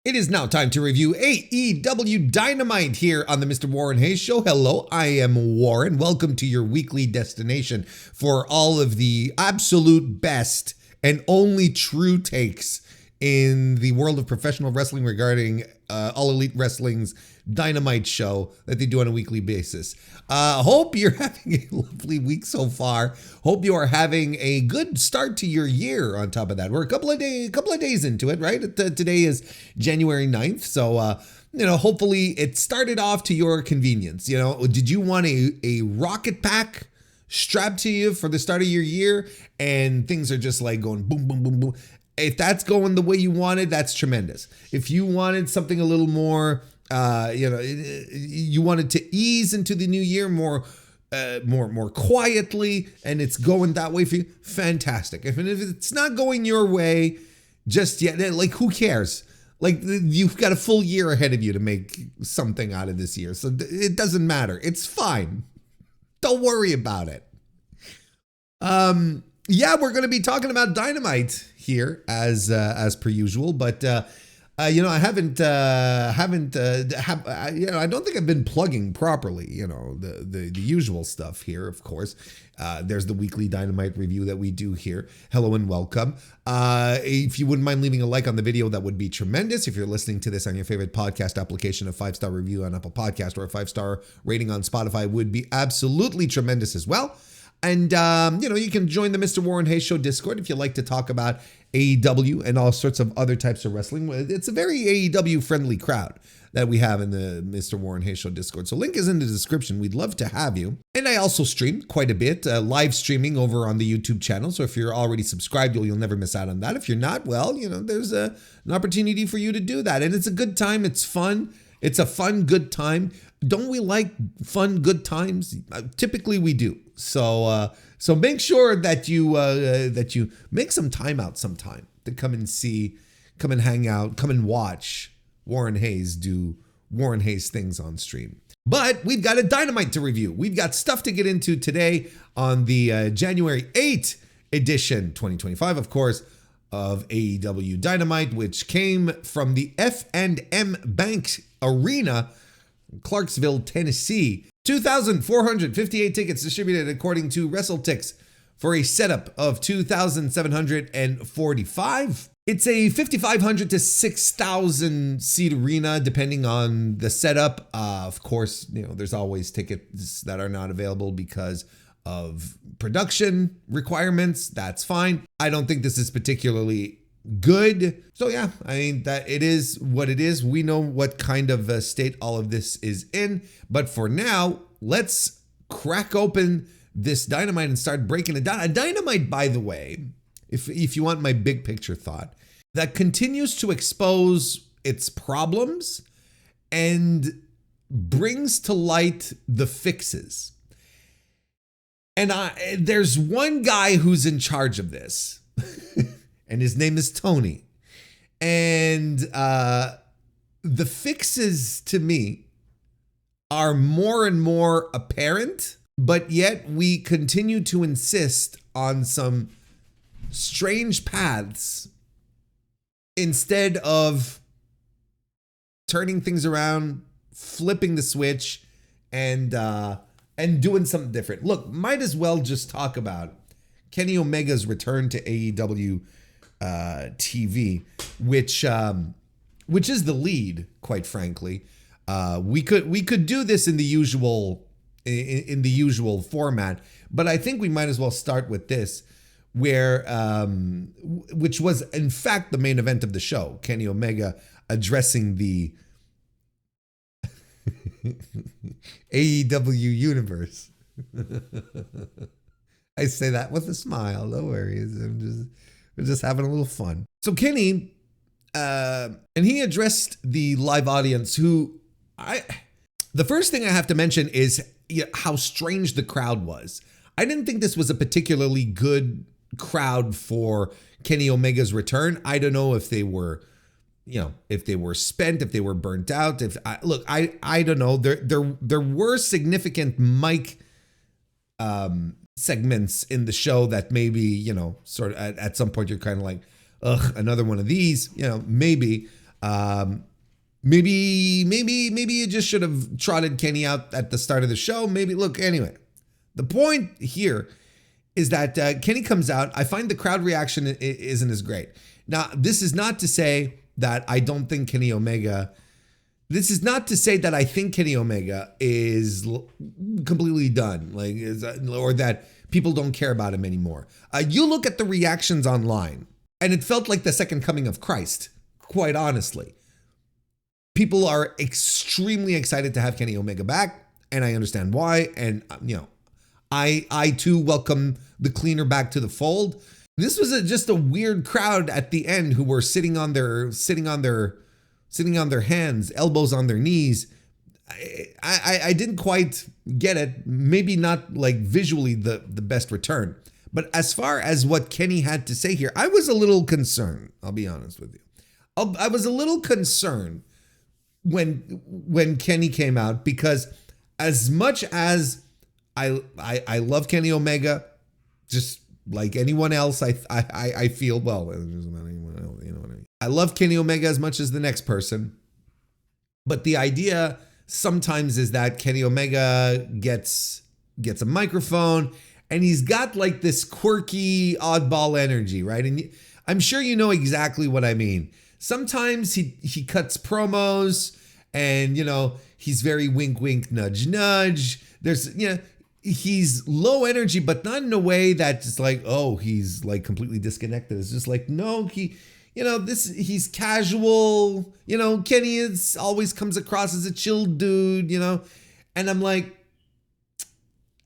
It is now time to review AEW Dynamite here on the Mr. Warren Hayes Show. Hello, I am Warren. Welcome to your weekly destination for all of the absolute best and only true takes in the world of professional wrestling regarding All Elite Wrestling's Dynamite show that they do on a weekly basis. Hope you're having a lovely week so far. Hope you are having a good start to your year on top of that. We're a couple of days into it, right? Today is January 9th. So, hopefully it started off to your convenience. Did you want a rocket pack strapped to you for the start of your year and things are just like going boom, boom, boom, boom? If that's going the way you wanted, that's tremendous. If you wanted something a little more, you wanted to ease into the new year more quietly, and it's going that way for you, fantastic. If it's not going your way just yet, like who cares? Like you've got a full year ahead of you to make something out of this year, so it doesn't matter. It's fine. Don't worry about it. Yeah, we're going to be talking about Dynamite here as per usual, but I don't think I've been plugging properly, the usual stuff here, of course. There's the weekly Dynamite review that we do here. Hello and welcome. If you wouldn't mind leaving a like on the video, that would be tremendous. If you're listening to this on your favorite podcast application, a 5-star review on Apple Podcast or a 5-star rating on Spotify would be absolutely tremendous as well. And, you can join the Mr. Warren Hayes Show Discord if you like to talk about AEW and all sorts of other types of wrestling. It's a very AEW friendly crowd that we have in the Mr. Warren Hayes Show Discord. So link is in the description. We'd love to have you. And I also stream quite a bit, live streaming over on the YouTube channel. So if you're already subscribed, you'll never miss out on that. If you're not, well, there's an opportunity for you to do that. And it's a good time. It's fun. It's a fun, good time. Don't we like fun, good times? Typically we do. So make sure that you make some time out sometime to come and hang out, come and watch Warren Hayes do Warren Hayes things on stream. But we've got a Dynamite to review. We've got stuff to get into today on the January 8th edition, 2025, of course, of AEW Dynamite, which came from the F&M Bank Arena, Clarksville, Tennessee. 2,458 tickets distributed according to WrestleTix for a setup of 2,745. It's a 5,500 to 6,000 seat arena, depending on the setup. Of course, there's always tickets that are not available because of production requirements. That's fine. I don't think this is particularly good. So yeah, that it is what it is. We know what kind of state all of this is in. But for now, let's crack open this Dynamite and start breaking it down. A Dynamite, by the way, if you want my big picture thought, that continues to expose its problems and brings to light the fixes. And there's one guy who's in charge of this. And his name is Toni. And the fixes to me are more and more apparent, but yet we continue to insist on some strange paths instead of turning things around, flipping the switch, and doing something different. Look, might as well just talk about Kenny Omega's return to AEW TV, which is the lead, quite frankly. We could do this in the usual format, but I think we might as well start with this, where which was in fact the main event of the show. Kenny Omega addressing the AEW universe. I say that with a smile. No worries. We're just having a little fun. So Kenny, and he addressed the live audience the first thing I have to mention is how strange the crowd was. I didn't think this was a particularly good crowd for Kenny Omega's return. I don't know if they were, if they were spent, if they were burnt out. I don't know. There were significant mic segments in the show that maybe, sort of at some point you're kind of like, ugh, another one of these, maybe. Maybe you just should have trotted Kenny out at the start of the show. Anyway, the point here is that Kenny comes out. I find the crowd reaction isn't as great. Now, this is not to say that I don't think Kenny Omega. This is not to say that I think Kenny Omega is completely done, or that people don't care about him anymore. You look at the reactions online, and it felt like the second coming of Christ, quite honestly. People are extremely excited to have Kenny Omega back, and I understand why. And I too welcome the cleaner back to the fold. This was just a weird crowd at the end who were sitting on their hands, elbows on their knees. I didn't quite get it. Maybe not like visually the best return. But as far as what Kenny had to say here, I was a little concerned. I'll be honest with you. I was a little concerned when Kenny came out, because as much as I love Kenny Omega, just like anyone else, I feel, well, it doesn't matter anyone else, you know what I mean. I love Kenny Omega as much as the next person, but the idea sometimes is that Kenny Omega gets a microphone and he's got like this quirky oddball energy, right? And I'm sure you know exactly what I mean. Sometimes he cuts promos and, he's very wink, wink, nudge, nudge. He's low energy, but not in a way that's just like, oh, he's like completely disconnected. It's just like, no, he's casual. Kenny always comes across as a chill dude, and I'm like,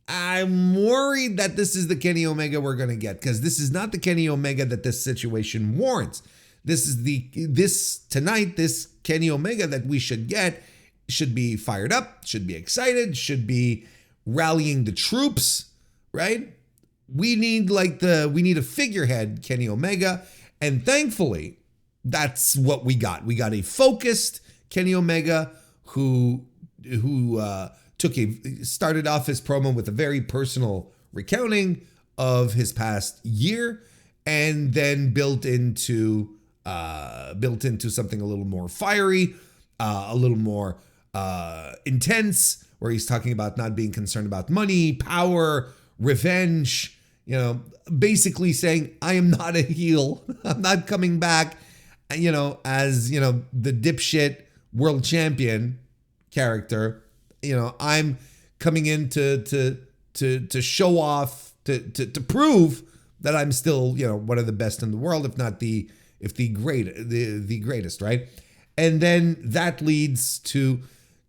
I'm worried that this is the Kenny Omega we're going to get, because this is not the Kenny Omega that this situation warrants. This Kenny Omega that we should get should be fired up, should be excited, should be rallying the troops, right? We need a figurehead Kenny Omega, and thankfully that's what we got. We got a focused Kenny Omega who started off his promo with a very personal recounting of his past year, and then built into something a little more fiery, a little more intense, where he's talking about not being concerned about money, power, revenge, basically saying, I am not a heel. I'm not coming back, as, the dipshit world champion character. I'm coming in to show off, to prove that I'm still, one of the best in the world, if not the greatest, right? And then that leads to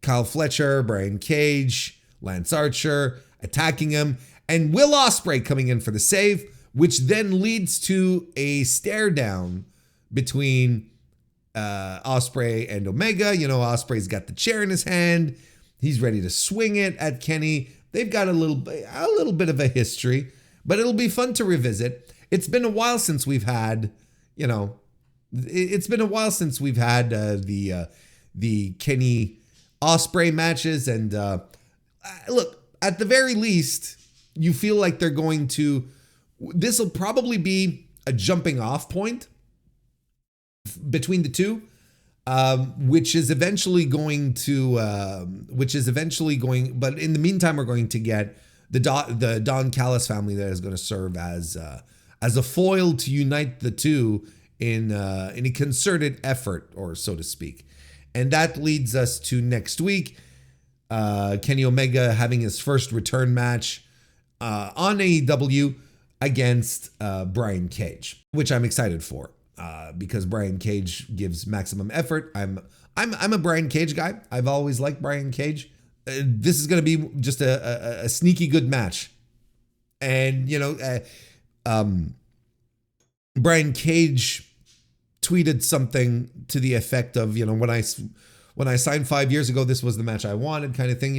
Kyle Fletcher, Brian Cage, Lance Archer attacking him, and Will Ospreay coming in for the save, which then leads to a stare down between Ospreay and Omega. Ospreay's got the chair in his hand. He's ready to swing it at Kenny. They've got a little bit of a history, but it'll be fun to revisit. It's been a while since we've had, the Kenny Ospreay matches, and look, at the very least, you feel like they're going to. This will probably be a jumping off point between the two, which is eventually going. But in the meantime, we're going to get the Don Callis family that is going to serve as a foil to unite the two in a concerted effort, or so to speak. And that leads us to next week. Kenny Omega having his first return match on AEW against Brian Cage, which I'm excited for because Brian Cage gives maximum effort. I'm a Brian Cage guy. I've always liked Brian Cage. This is going to be just a sneaky good match. And, Brian Cage tweeted something to the effect of, when I signed 5 years ago, this was the match I wanted, kind of thing,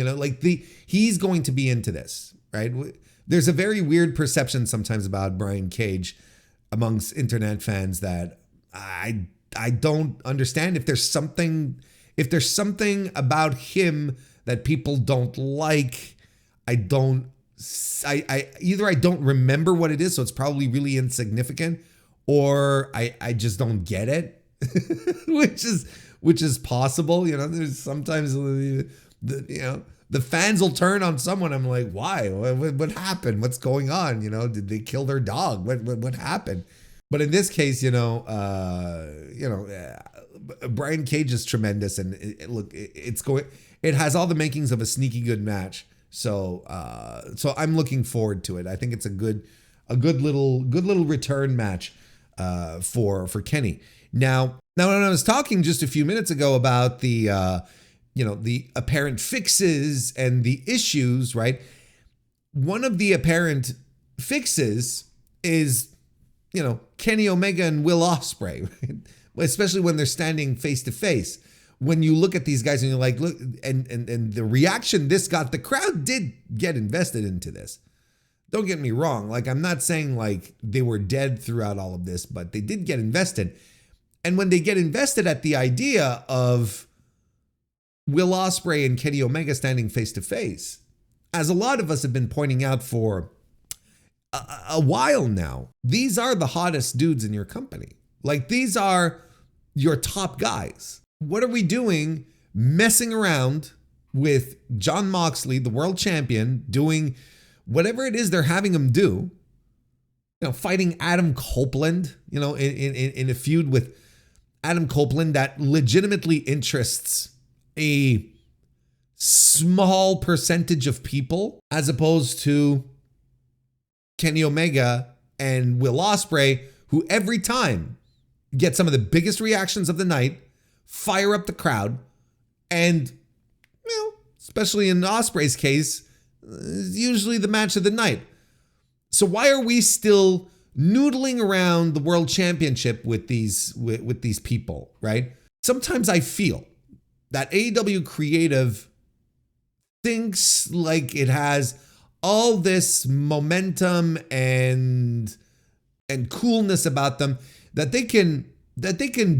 he's going to be into this, right? There's a very weird perception sometimes about Brian Cage amongst internet fans that I don't understand. If there's something about him that people don't like, I don't remember what it is, so it's probably really insignificant, or I just don't get it. which is possible. There's sometimes the fans will turn on someone. I'm like, why? What happened? What's going on? Did they kill their dog? What happened? But in this case, Brian Cage is tremendous, and it has all the makings of a sneaky good match. So I'm looking forward to it. I think it's a good little return match for Kenny. Now when I was talking just a few minutes ago about the apparent fixes and the issues, right? One of the apparent fixes is, Kenny Omega and Will Ospreay, right? Especially when they're standing face to face. When you look at these guys and you're like, look, and the reaction this got, the crowd did get invested into this. Don't get me wrong. Like, I'm not saying like they were dead throughout all of this, but they did get invested. And when they get invested at the idea of Will Ospreay and Kenny Omega standing face to face, as a lot of us have been pointing out for a while now, these are the hottest dudes in your company. Like, these are your top guys. What are we doing messing around with Jon Moxley, the world champion, doing whatever it is they're having him do, fighting Adam Copeland, in a feud with Adam Copeland that legitimately interests a small percentage of people, as opposed to Kenny Omega and Will Ospreay, who every time get some of the biggest reactions of the night, fire up the crowd, and, especially in Ospreay's case, usually the match of the night. So why are we still noodling around the world championship with these people, right? Sometimes I feel that AEW Creative thinks like it has all this momentum and coolness about them that they can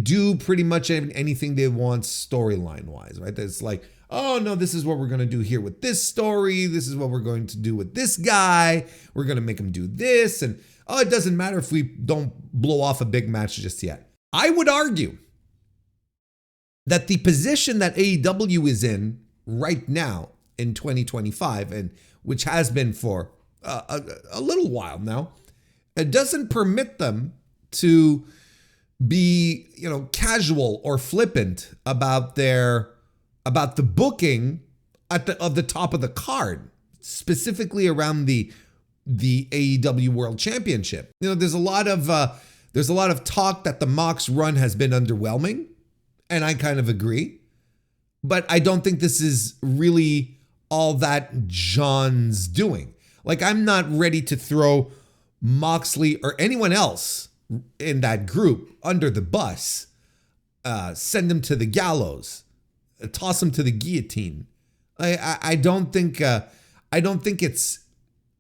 do pretty much anything they want storyline wise, right? It's like, oh no, this is what we're going to do here with this story. This is what we're going to do with this guy. We're going to make him do this. And it doesn't matter if we don't blow off a big match just yet. I would argue that the position that AEW is in right now in 2025, and which has been for a little while now, it doesn't permit them to be, casual or flippant about the booking of the top of the card, specifically around the AEW World Championship. There's a lot of talk that the Mox run has been underwhelming, and I kind of agree. But I don't think this is really all that John's doing. Like, I'm not ready to throw Moxley or anyone else in that group under the bus, send them to the gallows, toss them to the guillotine. I don't think it's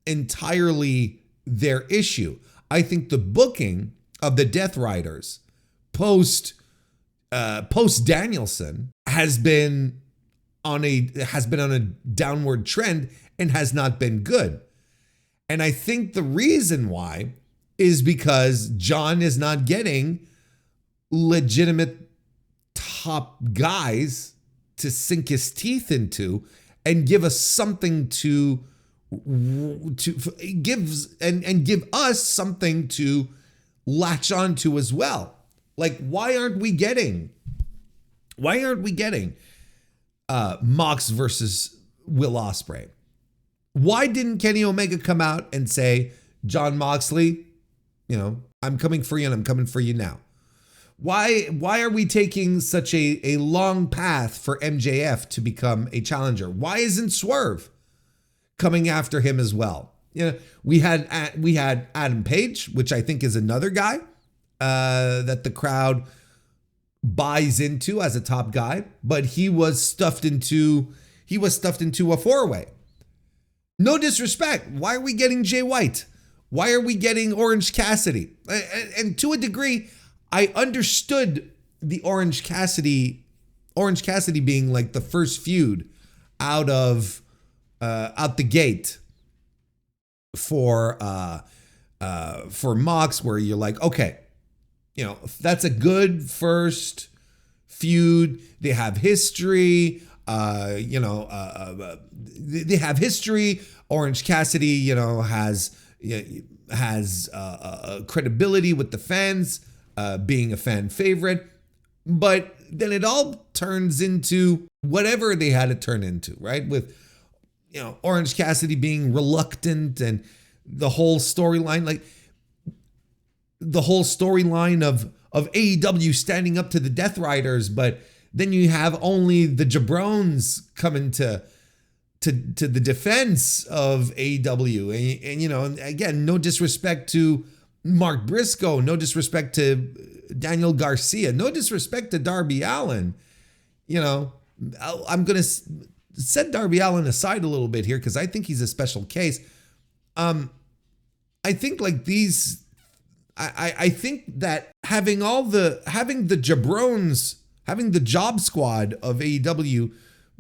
entirely their issue. I think the booking of the Death Riders post Danielson has been on a downward trend and has not been good. And I think the reason why is because John is not getting legitimate top guys to sink his teeth into and give us something to give us something to latch onto as well. Like, why aren't we getting Mox versus Will Ospreay? Why didn't Kenny Omega come out and say, Jon Moxley, I'm coming for you and I'm coming for you now? Why are we taking such a long path for MJF to become a challenger? Why isn't Swerve coming after him as well? We had Adam Page, which I think is another guy that the crowd buys into as a top guy, but he was stuffed into a four-way. No disrespect. Why are we getting Jay White? Why are we getting Orange Cassidy? And to a degree, I understood the Orange Cassidy being like the first feud out the gate for Mox, where you're like, okay, that's a good first feud. They have history. They have history. Orange Cassidy, has credibility with the fans, being a fan favorite. But then it all turns into whatever they had to turn into, right? With, Orange Cassidy being reluctant and the whole storyline, of AEW standing up to the Death Riders, but then you have only the jabrones coming to the defense of AEW. And again, no disrespect to Mark Briscoe, no disrespect to Daniel Garcia, no disrespect to Darby Allin. I'm going to set Darby Allin aside a little bit here because I think he's a special case. I think I think that having the jabrones, having the job squad of AEW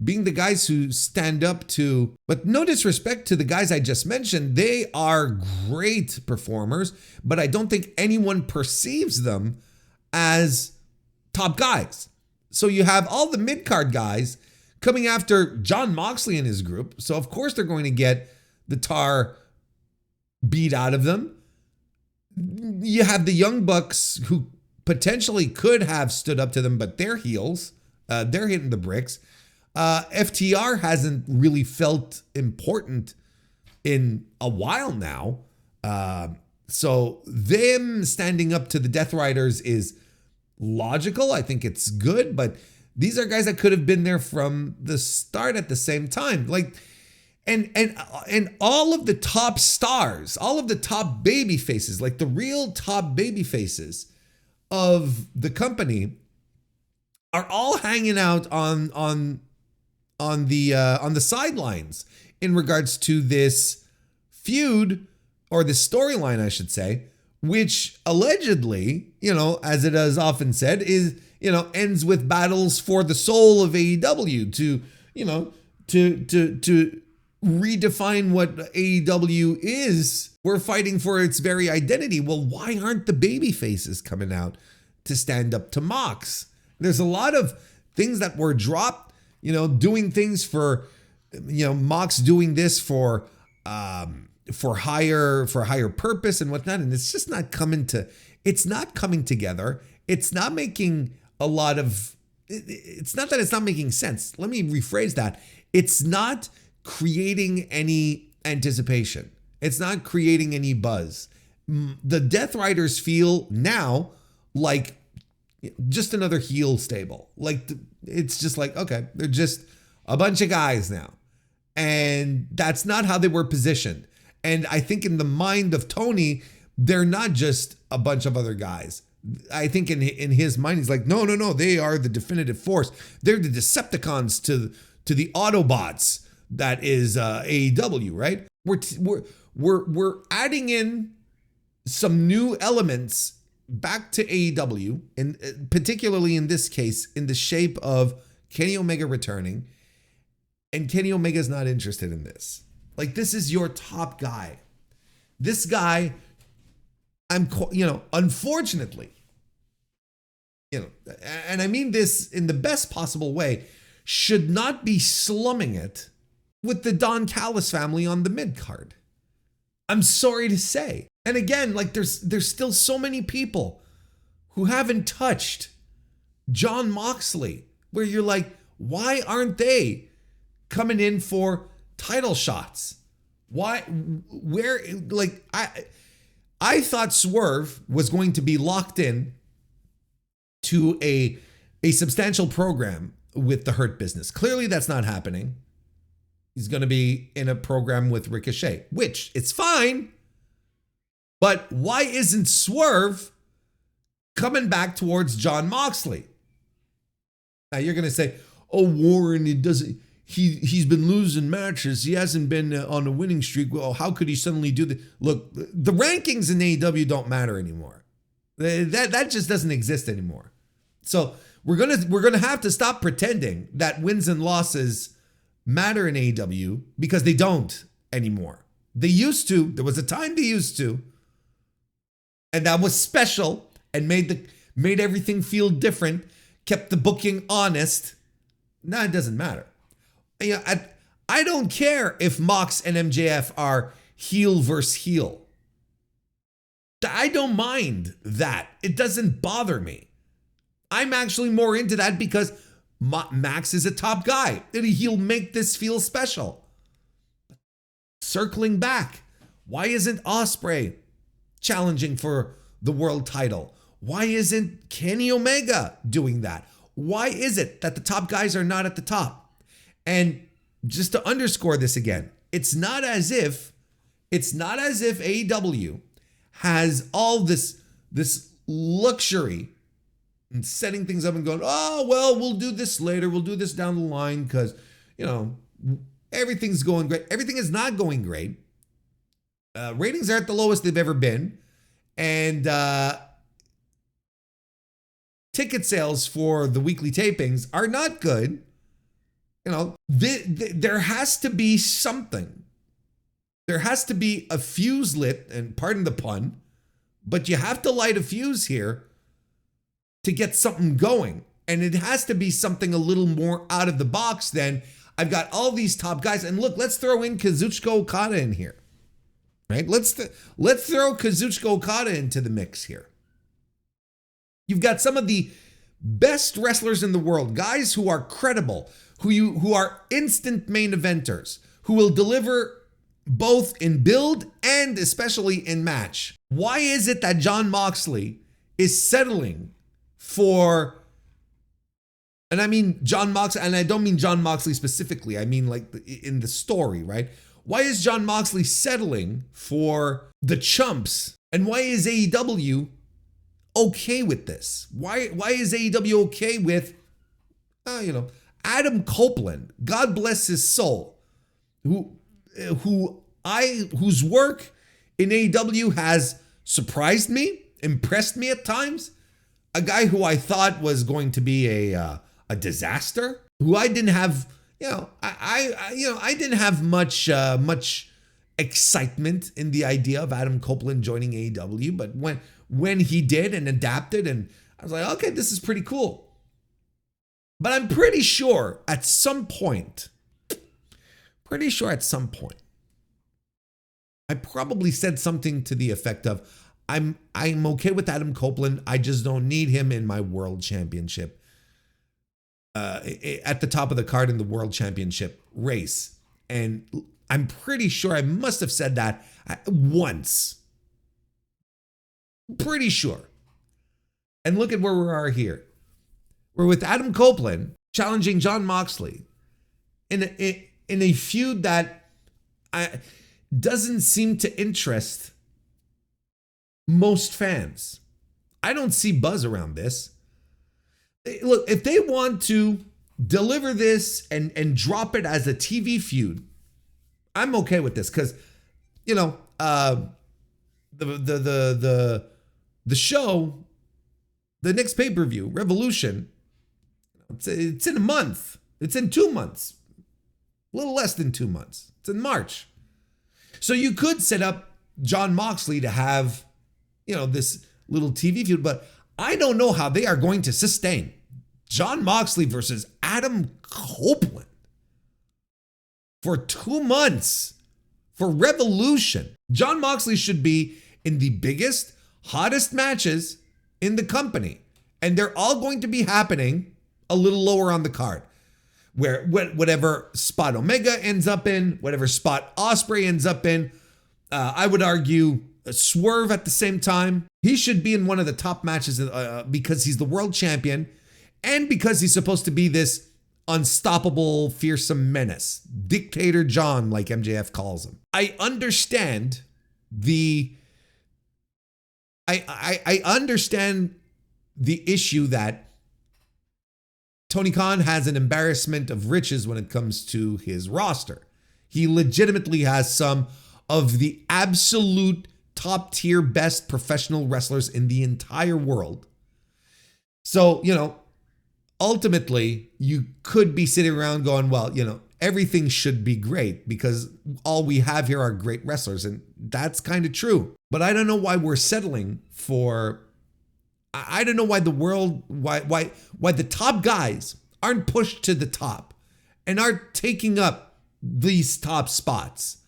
being the guys who stand up to, but no disrespect to the guys I just mentioned, they are great performers, but I don't think anyone perceives them as top guys. So you have all the mid-card guys coming after Jon Moxley and his group. So of course they're going to get the tar beat out of them. You have the Young Bucks who potentially could have stood up to them, but they're heels. They're hitting the bricks. FTR hasn't really felt important in a while now. So them standing up to the Death Riders is logical. I think it's good, but these are guys that could have been there from the start at the same time. And all of the top stars, all of the top baby faces, like the real top baby faces of the company, are all hanging out on the sidelines in regards to this feud, or this storyline, I should say, which allegedly, as it is often said, is, ends with battles for the soul of AEW to redefine what AEW is. We're fighting for its very identity. Well, why aren't the baby faces coming out to stand up to Mox? There's a lot of things that were dropped, doing things for, Mox doing this for higher purpose and whatnot. And it's just not coming together. It's not making a lot of, it's not that it's not making sense. Let me rephrase that. It's not creating any anticipation. It's not creating any buzz. The Death Riders feel now like just another heel stable. It's just like, okay, they're just a bunch of guys now. And that's not how they were positioned. And I think in the mind of Toni, they're not just a bunch of other guys. I think in his mind, he's like, no, they are the definitive force. They're the Decepticons to the Autobots that is AEW, right? We're adding in some new elements back to AEW, and particularly in this case, in the shape of Kenny Omega returning, and Kenny Omega's not interested in this. This is your top guy. This guy, unfortunately, and I mean this in the best possible way, should not be slumming it with the Don Callis family on the mid card. I'm sorry to say. And again, there's still so many people who haven't touched Jon Moxley, where you're like, why aren't they coming in for title shots? Why? Where? I thought Swerve was going to be locked in to a substantial program with the Hurt Business. Clearly, that's not happening. He's going to be in a program with Ricochet, which it's fine. But why isn't Swerve coming back towards Jon Moxley? Now you're going to say, "Oh, Warren, it doesn't. He's been losing matches. He hasn't been on a winning streak. Well, how could he suddenly do that?" Look, the rankings in AEW don't matter anymore. That just doesn't exist anymore. So we're gonna have to stop pretending that wins and losses matter in AEW, because they don't anymore. They used to. There was a time they used to, and that was special. and made everything feel different, kept the booking honest, nah, it doesn't matter. You know, I don't care if Mox and MJF are heel versus heel. I don't mind that. It doesn't bother me. I'm actually more into that because Max is a top guy and he'll make this feel special. Circling back, why isn't Ospreay challenging for the world title? Why isn't Kenny Omega doing that? Why is it that the top guys are not at the top? And just to underscore this again, it's not as if AEW has all this luxury and setting things up and going, oh, well, we'll do this later. We'll do this down the line because, you know, everything's going great. Everything is not going great. Ratings are at the lowest they've ever been. And ticket sales for the weekly tapings are not good. You know, there has to be something. There has to be a fuse lit, and pardon the pun, but you have to light a fuse here to get something going. And it has to be something a little more out of the box than I've got all these top guys. And look, let's throw in Kazuchika Okada in here. Right? Let's throw Kazuchika Okada into the mix here. You've got some of the best wrestlers in the world, guys who are credible, who are instant main eventers, who will deliver both in build and especially in match. Why is it that Jon Moxley is settling for, and I mean Jon Moxley, and I don't mean Jon Moxley specifically, I mean like in the story, right? Why is Jon Moxley settling for the chumps? And why is AEW okay with this? Why is AEW okay with, Adam Copeland, God bless his soul, whose work in AEW has surprised me, impressed me at times. A guy who I thought was going to be a disaster, who I didn't have, I didn't have much excitement in the idea of Adam Copeland joining AEW, but when he did and adapted, and I was like, okay, this is pretty cool. But I'm pretty sure at some point, I probably said something to the effect of, I'm okay with Adam Copeland. I just don't need him in my world championship. At the top of the card in the world championship race. And I'm pretty sure I must have said that once. Pretty sure. And look at where we are here. We're with Adam Copeland challenging Jon Moxley in a feud that doesn't seem to interest most fans. I don't see buzz around this. Look, if they want to deliver this and drop it as a TV feud, I'm okay with this because, the show, the next pay-per-view, Revolution, it's in a month. It's in 2 months. A little less than 2 months. It's in March. So you could set up Jon Moxley to have, this little TV feud, but I don't know how they are going to sustain Jon Moxley versus Adam Copeland for 2 months for Revolution. Jon Moxley should be in the biggest, hottest matches in the company. And they're all going to be happening a little lower on the card. Where whatever spot Omega ends up in, whatever spot Ospreay ends up in, I would argue Swerve at the same time. He should be in one of the top matches because he's the world champion and because he's supposed to be this unstoppable, fearsome menace. Dictator John, like MJF calls him. I understand I understand the issue that Tony Khan has an embarrassment of riches when it comes to his roster. He legitimately has some of the absolute top tier best professional wrestlers in the entire world. So, ultimately you could be sitting around going, well, everything should be great because all we have here are great wrestlers. And that's kind of true. But I don't know why we're settling for I don't know why why the top guys aren't pushed to the top and aren't taking up these top spots.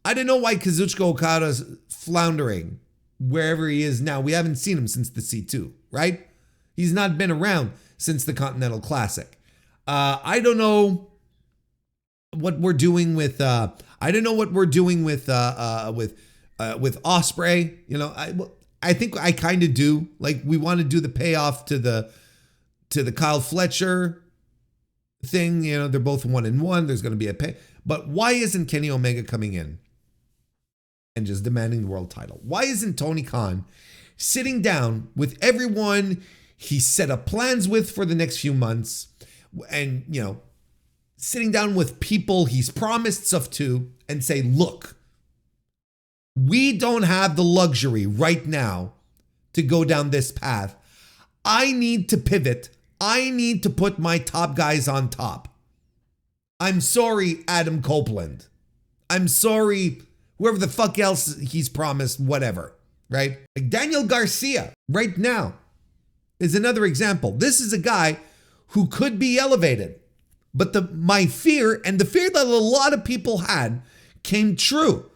I don't know why Kazuchika Okada's floundering wherever he is now. We haven't seen him since the C2, right? He's not been around since the Continental Classic. I don't know what we're doing with Ospreay. You know, I think I kind of do. Like, we want to do the payoff to the Kyle Fletcher thing. You know, they're both 1-1. There's going to be a pay. But why isn't Kenny Omega coming in and just demanding the world title? Why isn't Tony Khan sitting down with everyone he set up plans with for the next few months, and, you know, sitting down with people he's promised stuff to and say, look, we don't have the luxury right now to go down this path. I need to pivot. I need to put my top guys on top. I'm sorry, Adam Copeland. I'm sorry, whoever the fuck else he's promised, whatever, right? Like Daniel Garcia right now is another example. This is a guy who could be elevated, but my fear, and the fear that a lot of people had, came true.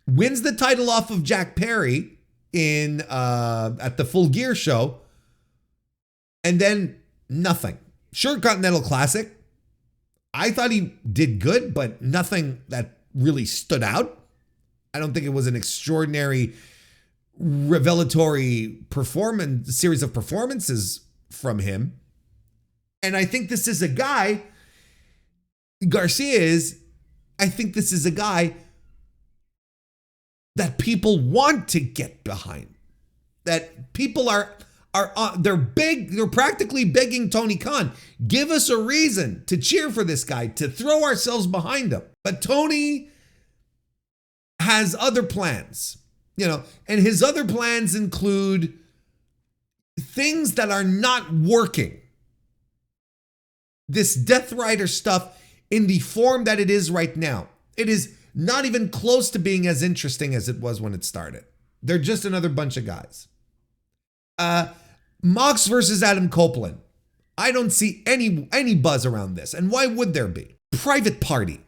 Wins the title off of Jack Perry at the Full Gear show, and then nothing. Sure, Continental Classic, I thought he did good, but nothing that really stood out. I don't think it was an extraordinary revelatory series of performances from him. And I think this is a guy, Garcia is, I think this is a guy that people want to get behind. That people they're practically begging Tony Khan, give us a reason to cheer for this guy, to throw ourselves behind him. But Tony has other plans, you know, and his other plans include things that are not working. This Death Rider stuff in the form that it is right now, it is not even close to being as interesting as it was when it started. They're just another bunch of guys. Mox versus Adam Copeland. I don't see any buzz around this. And why would there be? Private Party.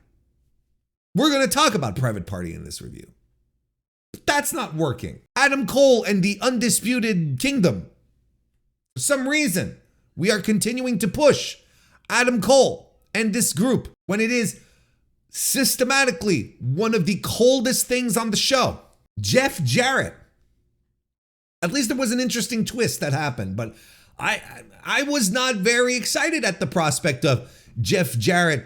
We're going to talk about Private Party in this review. But that's not working. Adam Cole and the Undisputed Kingdom. For some reason, we are continuing to push Adam Cole and this group when it is systematically one of the coldest things on the show. Jeff Jarrett. At least there was an interesting twist that happened, but I was not very excited at the prospect of Jeff Jarrett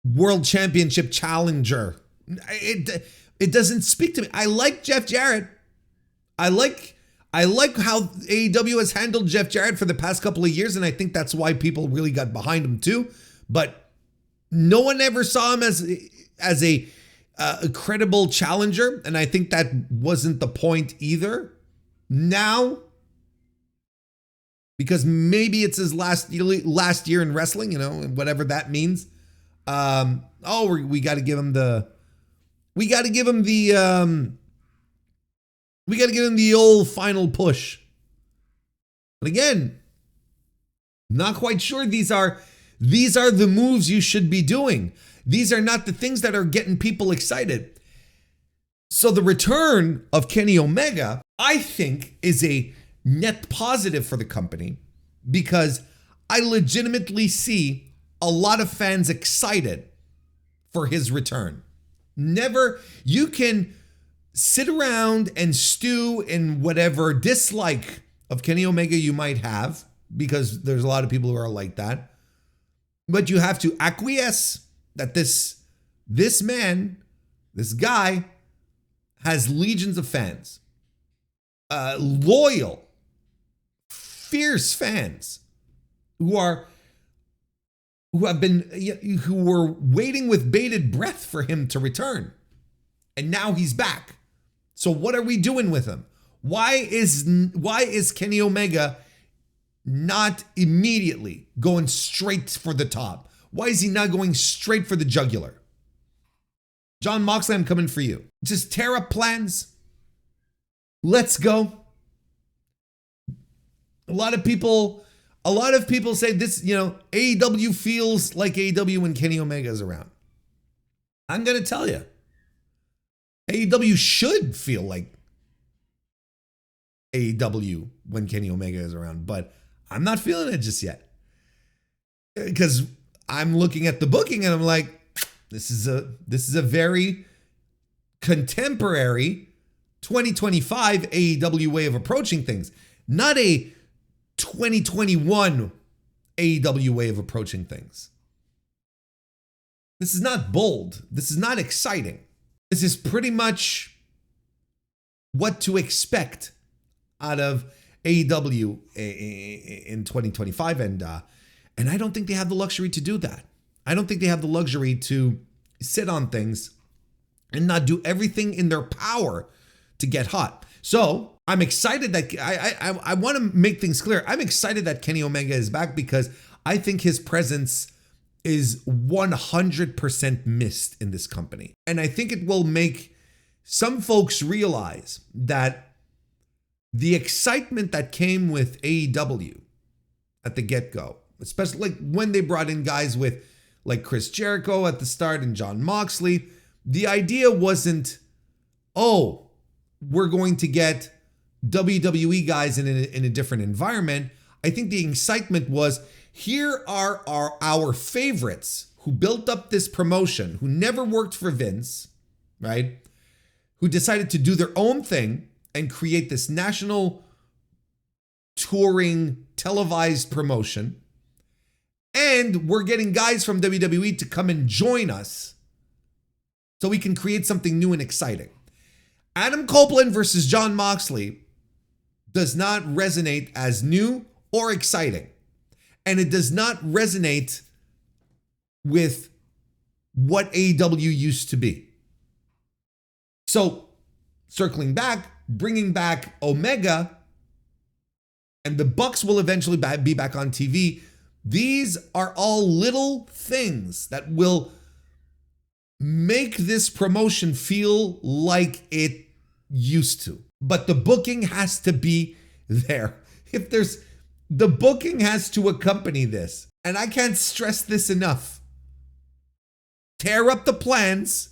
World Championship challenger. It doesn't speak to me. I like Jeff Jarrett. I like how AEW has handled Jeff Jarrett for the past couple of years, and I think that's why people really got behind him too. But no one ever saw him as a credible challenger, and I think that wasn't the point either. Now, because maybe it's his last year in wrestling, you know, whatever that means. We got to give him the old final push. But again, not quite sure these are the moves you should be doing. These are not the things that are getting people excited. So the return of Kenny Omega, I think, is a net positive for the company, because I legitimately see a lot of fans excited for his return. You can sit around and stew in whatever dislike of Kenny Omega you might have, because there's a lot of people who are like that. But you have to acquiesce that this man, this guy, has legions of fans. Loyal, fierce fans who were waiting with bated breath for him to return. And now he's back. So what are we doing with him? Why is Kenny Omega not immediately going straight for the top? Why is he not going straight for the jugular? John Moxley, I'm coming for you. Just tear up plans. Let's go. A lot of people say this, AEW feels like AEW when Kenny Omega is around. I'm going to tell you, AEW should feel like AEW when Kenny Omega is around, but I'm not feeling it just yet. Because I'm looking at the booking and I'm like, this is a very contemporary 2025 AEW way of approaching things, not a 2021 AEW way of approaching things. This is not bold. This is not exciting. This is pretty much what to expect out of AEW in 2025. And I don't think they have the luxury to do that. I don't think they have the luxury to sit on things and not do everything in their power to get hot. So I'm excited that I want to make things clear. I'm excited that Kenny Omega is back because I think his presence is 100% missed in this company. And I think it will make some folks realize that the excitement that came with AEW at the get-go, especially like when they brought in guys with like Chris Jericho at the start and Jon Moxley, the idea wasn't, oh, we're going to get WWE guys in a different environment. I think the excitement was, here are our favorites who built up this promotion, who never worked for Vince, right? Who decided to do their own thing and create this national touring televised promotion. And we're getting guys from WWE to come and join us so we can create something new and exciting. Adam Copeland versus Jon Moxley does not resonate as new or exciting. And it does not resonate with what AEW used to be. So, circling back, bringing back Omega, and the Bucks will eventually be back on TV. These are all little things that will make this promotion feel like it used to. But the booking has to be there. The booking has to accompany this. And I can't stress this enough. Tear up the plans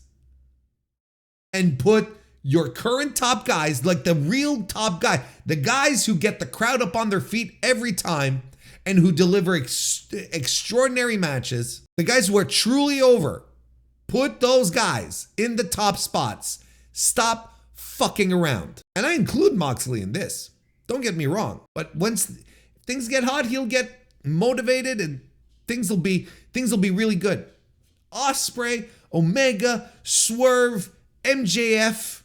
and put your current top guys, like the real top guy, the guys who get the crowd up on their feet every time and who deliver extraordinary matches, the guys who are truly over. Put those guys in the top spots. Stop fucking around. And I include Moxley in this. Don't get me wrong. But once things get hot, he'll get motivated and things will be really good. Ospreay, Omega, Swerve, MJF,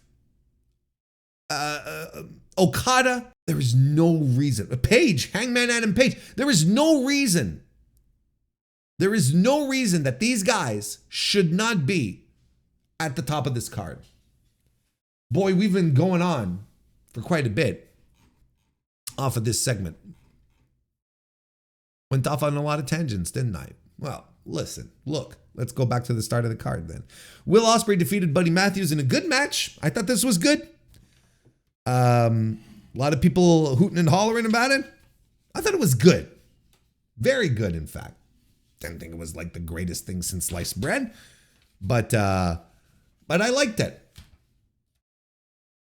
Okada. There is no reason. Page, Hangman Adam Page. There is no reason that these guys should not be at the top of this card. Boy, we've been going on for quite a bit off of this segment. Went off on a lot of tangents, didn't I? Well, let's go back to the start of the card then. Will Ospreay defeated Buddy Matthews in a good match. I thought this was good. A lot of people hooting and hollering about it. I thought it was good. Very good, in fact. Didn't think it was like the greatest thing since sliced bread, but I liked it.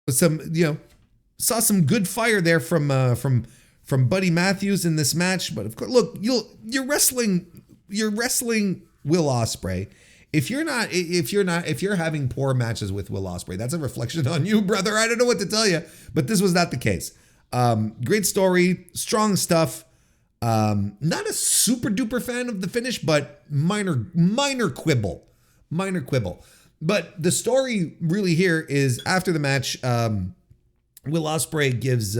Saw some good fire there from Buddy Matthews in this match. But of course, look, you're wrestling Will Ospreay. If you're having poor matches with Will Ospreay, that's a reflection on you, brother. I don't know what to tell you, but this was not the case. Great story, strong stuff. Not a super duper fan of the finish, but minor quibble. But the story really here is after the match, Will Ospreay gives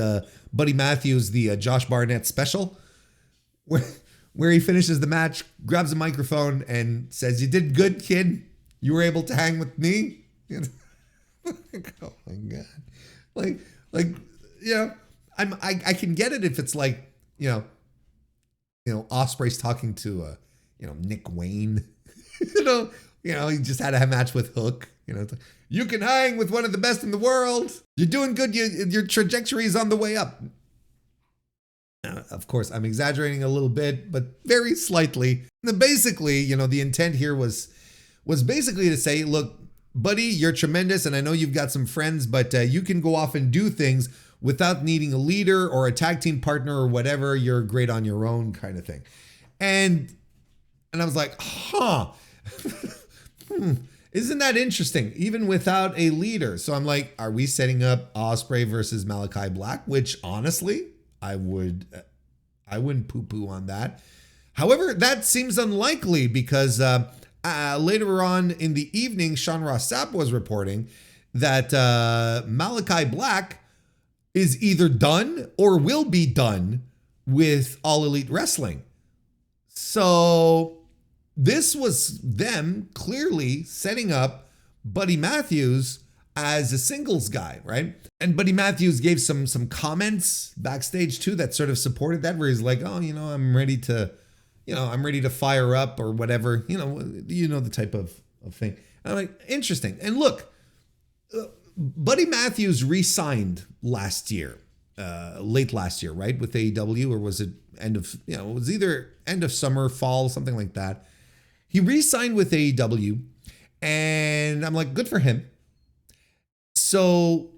Buddy Matthews the Josh Barnett special, where he finishes the match, grabs a microphone, and says, "You did good, kid. You were able to hang with me." Oh my god! I can get it if it's like Ospreay's talking to Nick Wayne, he just had a match with Hook. It's like, you can hang with one of the best in the world. You're doing good. Your trajectory is on the way up. Of course, I'm exaggerating a little bit, but very slightly. Basically, the intent here was basically to say, look, buddy, you're tremendous, and I know you've got some friends, but you can go off and do things without needing a leader or a tag team partner or whatever. You're great on your own, kind of thing. And I was like, isn't that interesting? Even without a leader. So I'm like, are we setting up Ospreay versus Malachi Black? Which honestly, I wouldn't poo-poo on that. However, that seems unlikely because later on in the evening, Sean Ross Sapp was reporting that Malachi Black is either done or will be done with All Elite Wrestling. So this was them clearly setting up Buddy Matthews as a singles guy, right? And Buddy Matthews gave some comments backstage too that sort of supported that, where he's like, oh, I'm ready to fire up or whatever, the type of thing. And I'm like, interesting. And look, Buddy Matthews re-signed last year, late last year, right? With AEW, or was it it was either end of summer, fall, something like that. He re-signed with AEW, and I'm like, good for him. So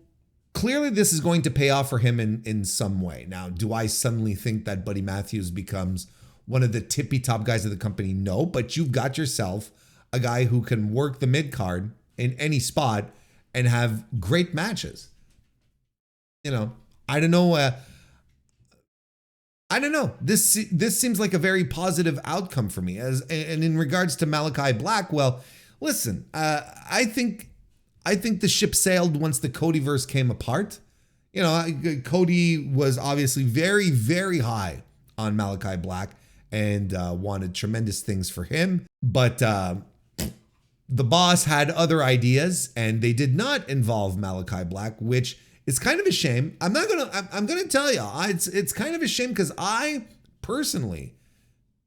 clearly this is going to pay off for him in some way. Now, do I suddenly think that Buddy Matthews becomes one of the tippy top guys of the company? No, but you've got yourself a guy who can work the mid card in any spot and have great matches. I don't know. I don't know. This seems like a very positive outcome for me. And in regards to Malachi Black, well, listen, I think the ship sailed once the Codyverse came apart. Cody was obviously very, very high on Malachi Black and wanted tremendous things for him. But the boss had other ideas, and they did not involve Malachi Black, which is kind of a shame. I'm gonna tell you, it's kind of a shame because I personally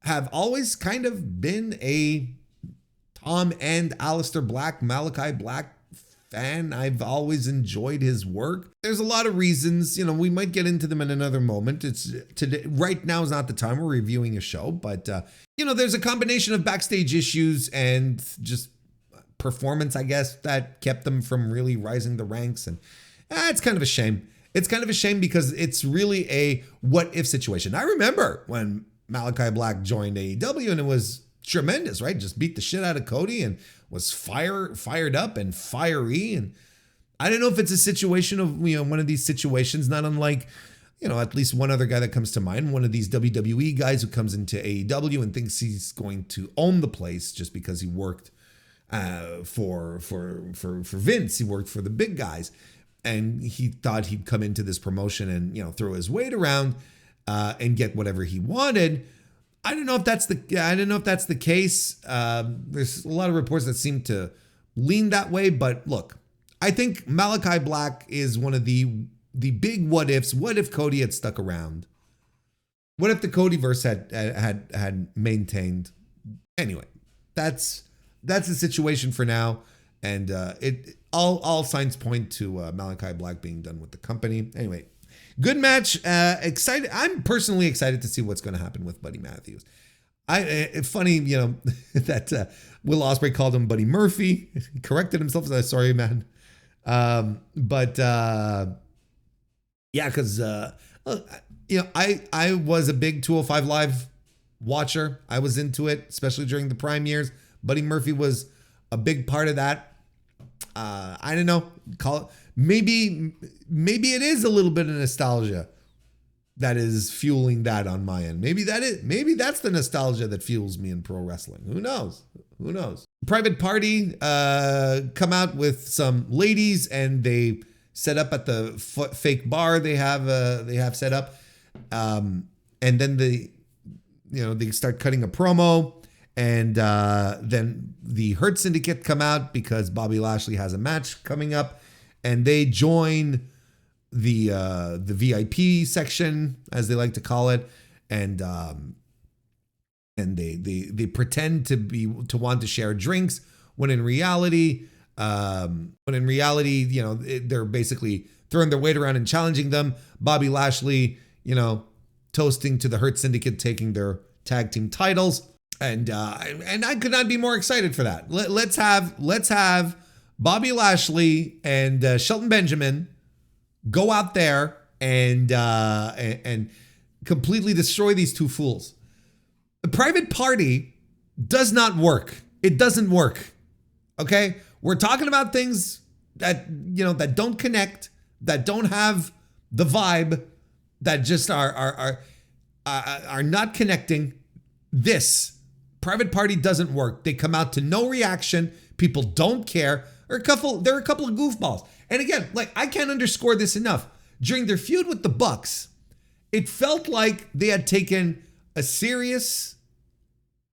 have always kind of been a Tom and Aleister Black, Malachi Black fan. I've always enjoyed his work. There's a lot of reasons, we might get into them in another moment. It's today, right now is not the time. We're reviewing a show, but there's a combination of backstage issues and just performance, I guess, that kept them from really rising the ranks. And it's kind of a shame. It's kind of a shame because it's really a what if situation. I remember when Malachi Black joined AEW, and it was tremendous, right? Just beat the shit out of Cody and was fired up and fiery. And I don't know if it's a situation of, one of these situations, not unlike, at least one other guy that comes to mind, one of these WWE guys who comes into AEW and thinks he's going to own the place just because he worked for Vince. He worked for the big guys. And he thought he'd come into this promotion and, throw his weight around and get whatever he wanted. I don't know if that's the case. There's a lot of reports that seem to lean that way. But look, I think Malachi Black is one of the big what ifs. What if Cody had stuck around? What if the Codyverse had maintained? Anyway, that's the situation for now. And all signs point to Malachi Black being done with the company. Anyway, good match. Excited. I'm personally excited to see what's going to happen with Buddy Matthews. It's funny, that Will Ospreay called him Buddy Murphy. He corrected himself. Sorry, man. But because I was a big 205 Live watcher. I was into it, especially during the prime years. Buddy Murphy was a big part of that. I don't know. Call it maybe it is a little bit of nostalgia that is fueling that on my end. Maybe that's the nostalgia that fuels me in pro wrestling. Who knows? Private Party come out with some ladies, and they set up at the fake bar they have set up, and then they start cutting a promo. And then the Hurt Syndicate come out because Bobby Lashley has a match coming up, and they join the VIP section, as they like to call it, and they pretend to want to share drinks when in reality, they're basically throwing their weight around and challenging them. Bobby Lashley, toasting to the Hurt Syndicate taking their tag team titles. And I could not be more excited for that. Let's have Bobby Lashley and Shelton Benjamin go out there and completely destroy these two fools. The Private Party does not work. It doesn't work. Okay? We're talking about things that, that don't connect, that don't have the vibe, that just are not connecting. This Private Party doesn't work. They come out to no reaction. People don't care. They're a couple of goofballs. And again, I can't underscore this enough. During their feud with the Bucks, it felt like they had taken a serious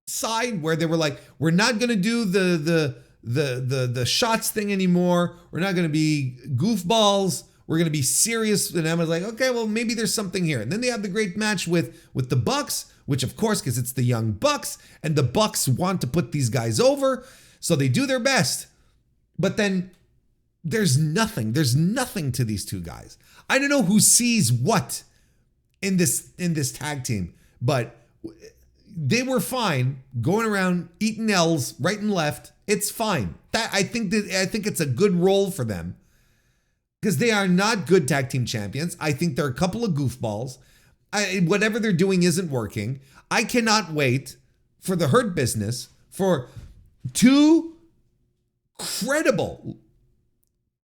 side where they were like, we're not going to do the shots thing anymore. We're not going to be goofballs. We're going to be serious. And I was like, okay, well, maybe there's something here. And then they have the great match with the Bucks, which of course, because it's the Young Bucks, and the Bucks want to put these guys over. So they do their best. But then there's nothing. There's nothing to these two guys. I don't know who sees what in this tag team, but they were fine going around eating L's right and left. It's fine. I think it's a good role for them because they are not good tag team champions. I think they're a couple of goofballs. Whatever they're doing isn't working. I cannot wait for the Hurt Business, for two credible,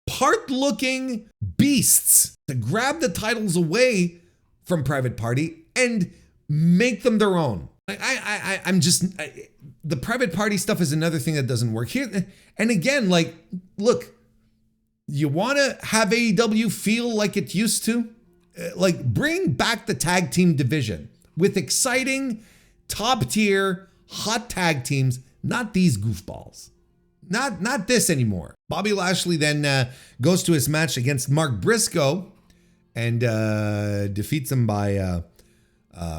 part-looking beasts to grab the titles away from Private Party and make them their own. The Private Party stuff is another thing that doesn't work here. And again, look, you want to have AEW feel like it used to? Bring back the tag team division with exciting, top-tier, hot tag teams, not these goofballs. Not this anymore. Bobby Lashley then goes to his match against Mark Briscoe and defeats him by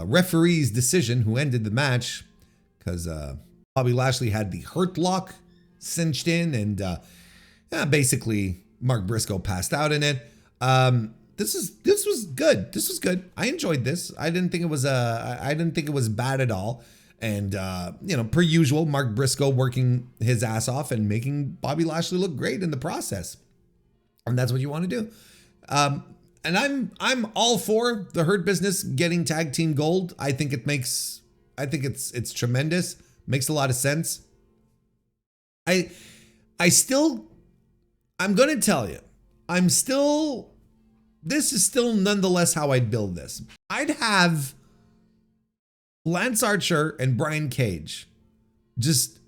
referee's decision, who ended the match because Bobby Lashley had the Hurt Lock cinched in, and basically Mark Briscoe passed out in it. This was good. This was good. I enjoyed this. I didn't think it was bad at all. And per usual, Mark Briscoe working his ass off and making Bobby Lashley look great in the process. And that's what you want to do. And I'm all for the Hurt Business getting tag team gold. I think it's tremendous. Makes a lot of sense. I'm going to tell you, this is still nonetheless how I'd build this. I'd have Lance Archer and Brian Cage just,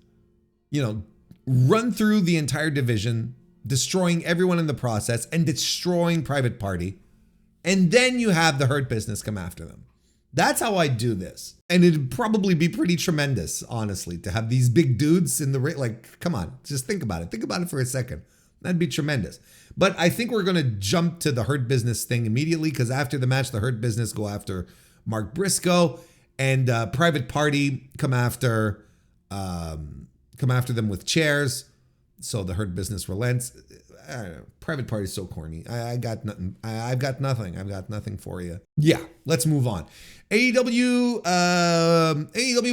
run through the entire division, destroying everyone in the process and destroying Private Party. And then you have the Hurt Business come after them. That's how I do this. And it'd probably be pretty tremendous, honestly, to have these big dudes in the ring. Come on, just think about it. Think about it for a second. That'd be tremendous. But I think we're going to jump to the Hurt Business thing immediately, because after the match, the Hurt Business go after Mark Briscoe, and Private Party come after them with chairs. So the Hurt Business relents. I don't know. Private Party is so corny. I got nothing. I've got nothing. I've got nothing for you. Yeah, let's move on. AEW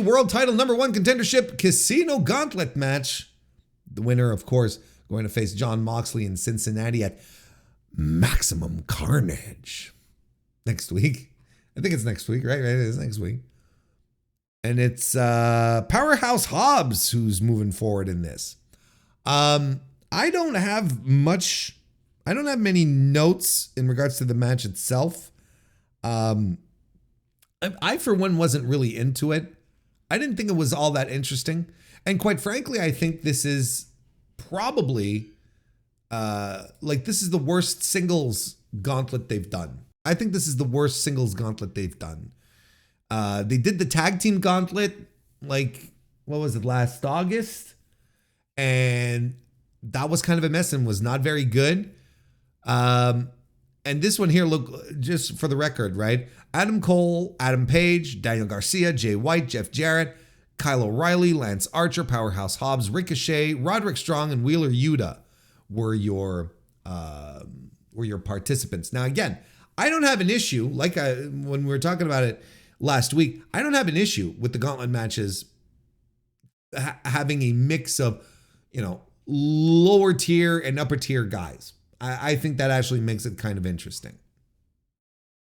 World Title #1 Contendership Casino Gauntlet match. The winner, of course, going to face Jon Moxley in Cincinnati at Maximum Carnage next week. I think it's next week, right? It is next week. And it's Powerhouse Hobbs who's moving forward in this. I don't have many notes in regards to the match itself. I for one wasn't really into it. I didn't think it was all that interesting. And quite frankly, I think this is probably this is the worst singles gauntlet they've done. I think this is the worst singles gauntlet they've done. They did the tag team gauntlet, what was it, last August? And that was kind of a mess and was not very good. And this one here, look, just for the record, right? Adam Cole, Adam Page, Daniel Garcia, Jay White, Jeff Jarrett, Kyle O'Reilly, Lance Archer, Powerhouse Hobbs, Ricochet, Roderick Strong, and Wheeler Yuta were your participants. Now, again, I don't have an issue, when we were talking about it last week, I don't have an issue with the Gauntlet matches having a mix of, lower tier and upper tier guys. I think that actually makes it kind of interesting.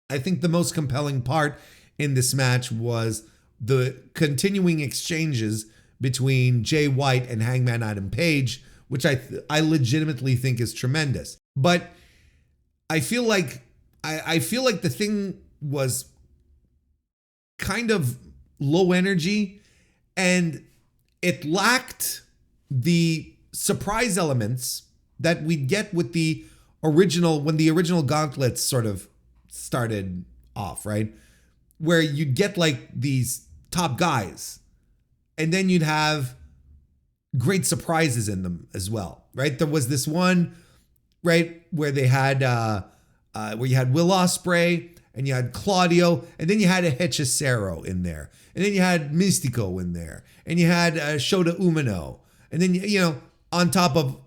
I think the most compelling part in this match was the continuing exchanges between Jay White and Hangman Adam Page, which I legitimately think is tremendous. But I feel like the thing was kind of low energy, and it lacked the surprise elements that we'd get with the original, when the original Gauntlets sort of started off, right? Where you'd get like these top guys, and then you'd have great surprises in them as well, right? There was this one, right, where they had where you had Will Ospreay, and you had Claudio, and then you had a Hechicero in there, and then you had Mystico in there, and you had Shota Umino, and then on top of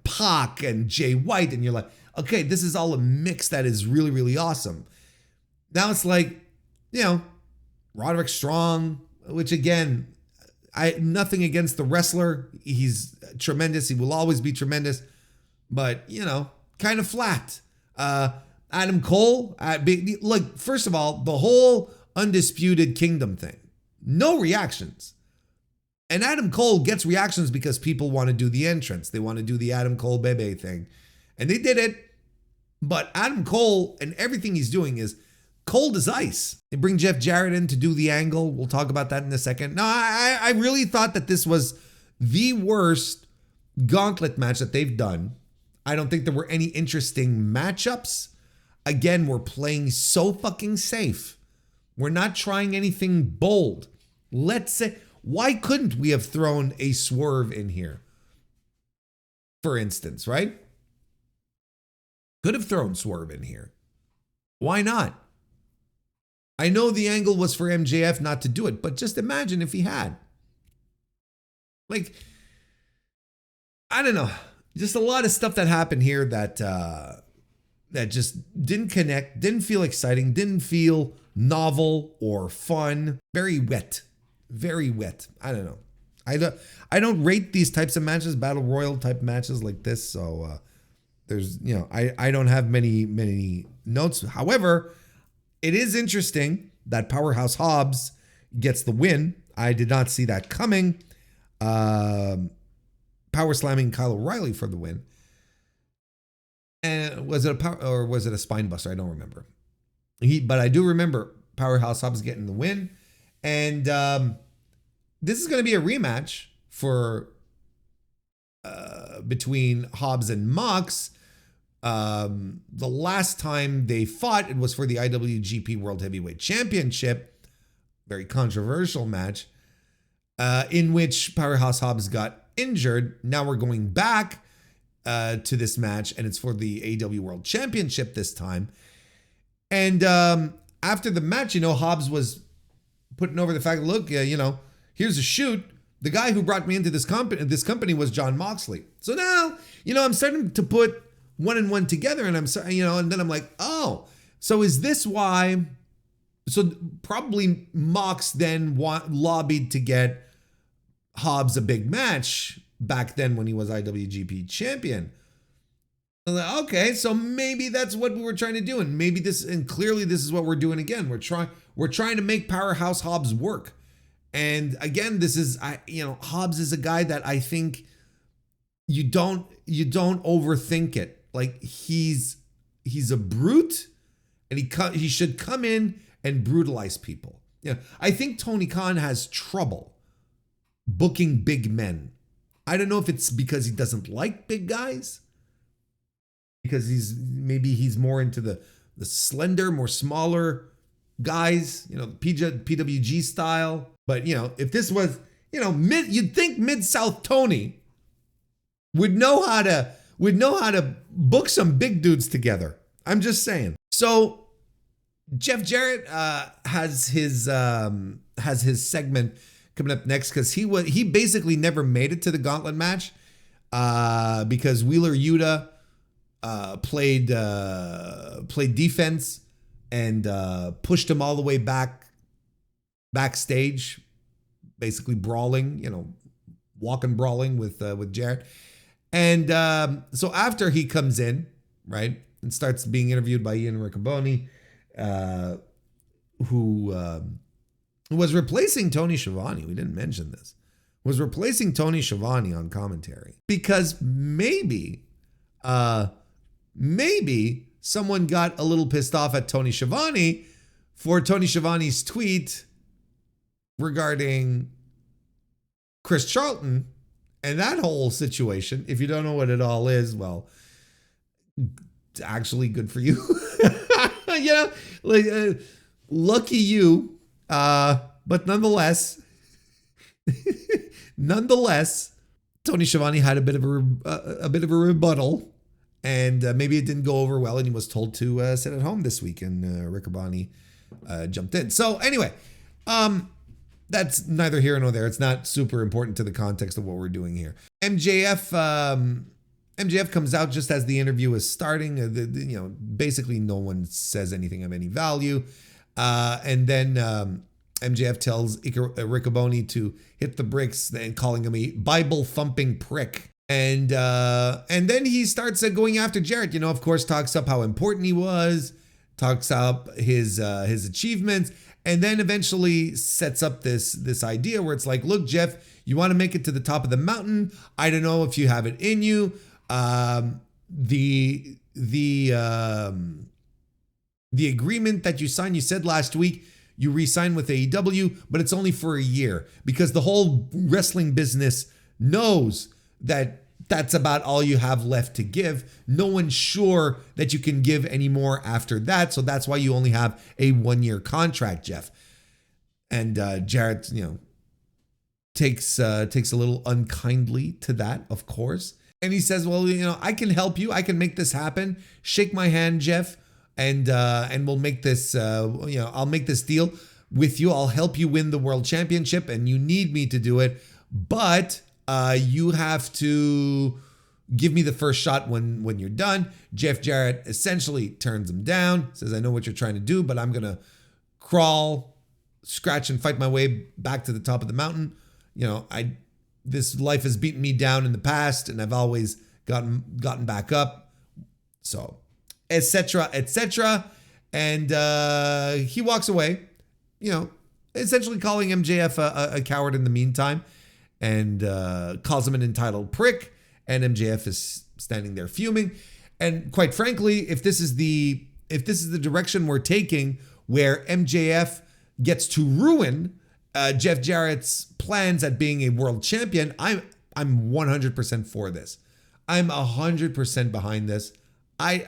Pac and Jay White, and you're like, okay, this is all a mix that is really, really awesome. Now it's like, Roderick Strong, which again, nothing against the wrestler. He's tremendous. He will always be tremendous, but kind of flat. Adam Cole, first of all, the whole Undisputed Kingdom thing, no reactions. And Adam Cole gets reactions because people want to do the entrance. They want to do the Adam Cole Bebe thing. And they did it. But Adam Cole and everything he's doing is cold as ice. They bring Jeff Jarrett in to do the angle. We'll talk about that in a second. No, I really thought that this was the worst Gauntlet match that they've done. I don't think there were any interesting matchups. Again, we're playing so fucking safe. We're not trying anything bold. Let's say, why couldn't we have thrown a swerve in here? For instance, right? Could have thrown swerve in here. Why not? I know the angle was for MJF not to do it, but just imagine if he had. I don't know. Just a lot of stuff that happened here that just didn't connect, didn't feel exciting, didn't feel novel or fun. Very wet. Very wet. I don't know. I don't rate these types of matches, battle royal type matches like this. So there's, I don't have many notes. However, it is interesting that Powerhouse Hobbs gets the win. I did not see that coming. Power slamming Kyle O'Reilly for the win. And was it a power, or was it a spine buster? I don't remember. But I do remember Powerhouse Hobbs getting the win. And this is going to be a rematch for between Hobbs and Mox. The last time they fought, it was for the IWGP World Heavyweight Championship. Very controversial match in which Powerhouse Hobbs got injured. Now we're going back to this match, and it's for the AEW World Championship this time. And after the match, Hobbs was putting over the fact, look, here's a shoot. The guy who brought me into this company was Jon Moxley. So now, I'm starting to put one and one together, and I'm sorry, and then I'm like, oh, so is this why? So probably Mox then lobbied to get Hobbs a big match back then when he was IWGP champion. I'm like, okay, so maybe that's what we were trying to do, and clearly this is what we're doing again. We're trying to make Powerhouse Hobbs work. And again, Hobbs is a guy that I think you don't overthink it. Like he's a brute, and he should come in and brutalize people. I think Tony Khan has trouble booking big men. I don't know if it's because he doesn't like big guys, because he's more into the slender, more smaller guys, PWG style. But if this was, you'd think Mid-South Tony would know how to book some big dudes together. I'm just saying. So Jeff Jarrett has his segment coming up next, because he basically never made it to the Gauntlet match because Wheeler Yuta played defense and pushed him all the way backstage, basically brawling, walking brawling with Jarrett. And so after he comes in, right, and starts being interviewed by Ian Riccoboni, who was replacing Tony Schiavone. We didn't mention this. Was replacing Tony Schiavone on commentary because maybe someone got a little pissed off at Tony Schiavone for Tony Schiavone's tweet regarding Chris Charlton and that whole situation. If you don't know what it all is, well, actually good for you. Lucky you. But nonetheless, Tony Schiavone had a bit of a rebuttal, and maybe it didn't go over well, and he was told to sit at home this week, and Riccoboni jumped in. So anyway, that's neither here nor there. It's not super important to the context of what we're doing here. MJF comes out just as the interview is starting. Basically no one says anything of any value. And then MJF tells Riccoboni to hit the bricks and calling him a Bible-thumping prick. And then he starts going after Jarrett. Of course, talks up how important he was, talks up his achievements, and then eventually sets up this idea where it's like, look, Jeff, you want to make it to the top of the mountain. I don't know if you have it in you. The agreement that you signed, you said last week, you re-signed with AEW, but it's only for a year because the whole wrestling business knows that that's about all you have left to give. No one's sure that you can give any more after that. So that's why you only have a 1-year contract, Jeff. And Jarrett, takes a little unkindly to that, of course. And he says, well, I can help you. I can make this happen. Shake my hand, Jeff. And we'll make this, I'll make this deal with you. I'll help you win the world championship, and you need me to do it. But you have to give me the first shot when you're done. Jeff Jarrett essentially turns him down, says, I know what you're trying to do, but I'm going to crawl, scratch, and fight my way back to the top of the mountain. This life has beaten me down in the past, and I've always gotten back up. So, etc., etc. And he walks away, essentially calling MJF a coward in the meantime, and calls him an entitled prick. And MJF is standing there fuming. And quite frankly, if this is the direction we're taking, where MJF gets to ruin Jeff Jarrett's plans at being a world champion, I'm 100% for this. I'm 100% behind this. I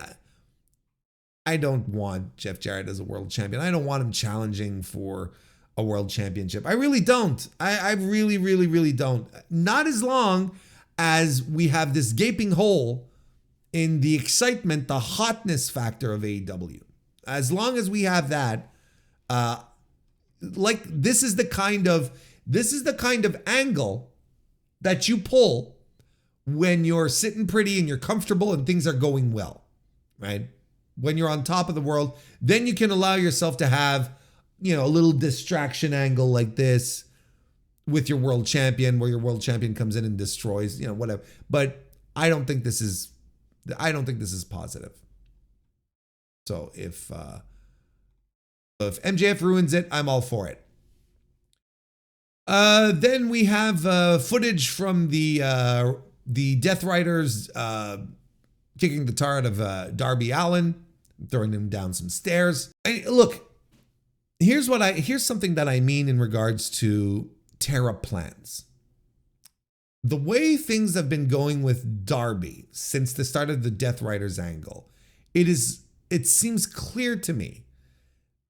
don't want Jeff Jarrett as a world champion. I don't want him challenging for a world championship. I really don't. I really, really, really don't. Not as long as we have this gaping hole in the excitement, the hotness factor of AEW. As long as we have that, this is the kind of angle that you pull when you're sitting pretty and you're comfortable and things are going well, right? When you're on top of the world, then you can allow yourself to have, a little distraction angle like this with your world champion, where your world champion comes in and destroys, whatever. But I don't think this is positive. So if MJF ruins it, I'm all for it. Then we have footage from the Death Riders kicking the tar out of Darby Allin, throwing him down some stairs. Look, here's something that I mean in regards to tear up plans. The way things have been going with Darby since the start of the Death Riders angle, it seems clear to me